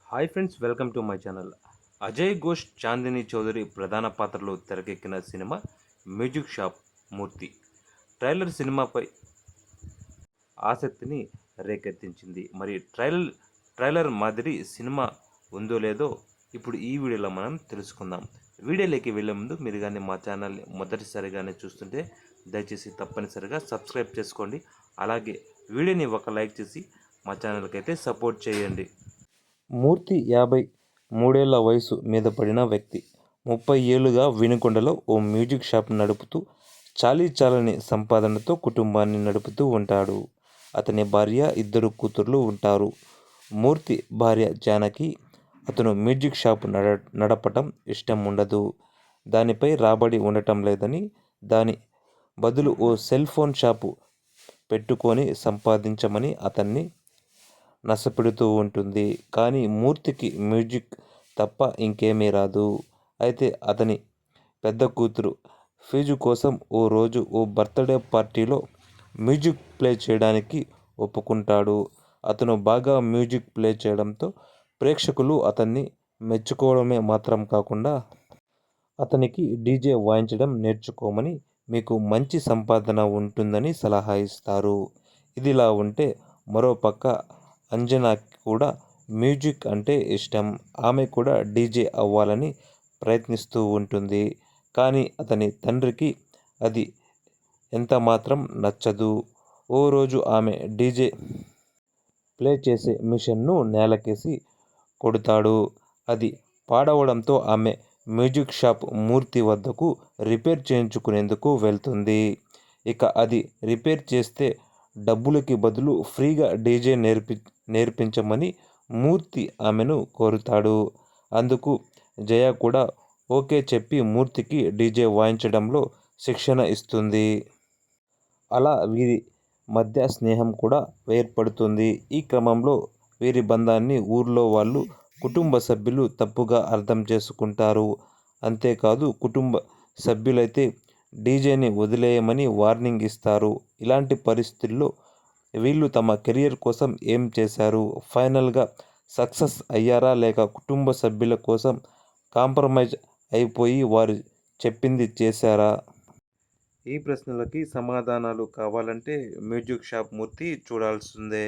Hi friends, welcome to my channel. Ajay Ghosh, Chandini Chowdary ప్రధాన పాత్రలో తెరకెక్కిన సినిమా మ్యూజిక్ షాప్ మూర్తి. ట్రైలర్ సినిమాపై ఆసక్తిని రేకెత్తించింది. మరి ట్రైలర్ మాదిరి సినిమా ఉందో లేదో ఇప్పుడు ఈ వీడియోలో మనం తెలుసుకుందాం. వీడియోలోకి వెళ్ళే ముందు మీరు కానీ మా ఛానల్ని మొదటిసారిగానే చూస్తుంటే దయచేసి తప్పనిసరిగా సబ్స్క్రైబ్ చేసుకోండి. అలాగే వీడియోని ఒక లైక్ చేసి మా ఛానల్కి అయితే సపోర్ట్ చేయండి. మూర్తి 53 ఏళ్ల వయసు మీద పడిన వ్యక్తి. 30 ఏళ్లుగా వినుకొండలో ఓ మ్యూజిక్ షాప్ నడుపుతూ చాలీచాలని సంపాదనతో కుటుంబాన్ని నడుపుతూ ఉంటాడు. అతని భార్య, 2 కూతుర్లు ఉంటారు. మూర్తి భార్య జానకి అతను మ్యూజిక్ షాప్ నడపటం ఇష్టం ఉండదు. దానిపై రాబడి ఉండటం లేదని, దాని బదులు ఓ సెల్ ఫోన్ షాపు పెట్టుకొని సంపాదించమని అతన్ని నసపెడుతూ ఉంటుంది. కానీ మూర్తికి మ్యూజిక్ తప్ప ఇంకేమీ రాదు. అయితే అతని పెద్ద కూతురు ఫీజు కోసం ఓ రోజు ఓ బర్త్డే పార్టీలో మ్యూజిక్ ప్లే చేయడానికి ఒప్పుకుంటాడు. అతను బాగా మ్యూజిక్ ప్లే చేయడంతో ప్రేక్షకులు అతన్ని మెచ్చుకోవడమే మాత్రం కాకుండా అతనికి డీజే వాయించడం నేర్చుకోమని, మీకు మంచి సంపాదన ఉంటుందని సలహా ఇస్తారు. ఇదిలా ఉంటే మరోపక్క అంజనాకి కూడా మ్యూజిక్ అంటే ఇష్టం. ఆమె కూడా డీజే అవ్వాలని ప్రయత్నిస్తూ ఉంటుంది. కానీ అతని తండ్రికి అది ఎంతమాత్రం నచ్చదు. ఓ రోజు ఆమె డీజే ప్లే చేసే మిషన్ను నేలకేసి కొడతాడు. అది పాడవడంతో ఆమె మ్యూజిక్ షాప్ మూర్తి వద్దకు రిపేర్ చేయించుకునేందుకు వెళ్తుంది. ఇక అది రిపేర్ చేస్తే డబ్బులకి బదులు ఫ్రీగా డీజే నేర్పించమని మూర్తి ఆమెను కోరుతాడు. అందుకు జయ కూడా ఓకే చెప్పి మూర్తికి డీజే వాయించడంలో శిక్షణ ఇస్తుంది. అలా వీరి మధ్య స్నేహం కూడా ఏర్పడుతుంది. ఈ క్రమంలో వీరి బంధాన్ని ఊర్లో వాళ్ళు, కుటుంబ సభ్యులు తప్పుగా అర్థం చేసుకుంటారు. అంతేకాదు కుటుంబ సభ్యులైతే డీజేని వదిలేయమని వార్నింగ్ ఇస్తారు. ఇలాంటి పరిస్థితుల్లో వీళ్ళు తమ కెరియర్ కోసం ఏం చేశారు? ఫైనల్గా సక్సెస్ అయ్యారా లేక కుటుంబ సభ్యుల కోసం కాంప్రమైజ్ అయిపోయి వారు చెప్పింది చేశారా? ఈ ప్రశ్నలకి సమాధానాలు కావాలంటే మ్యూజిక్ షాప్ మూర్తి చూడాల్సిందే.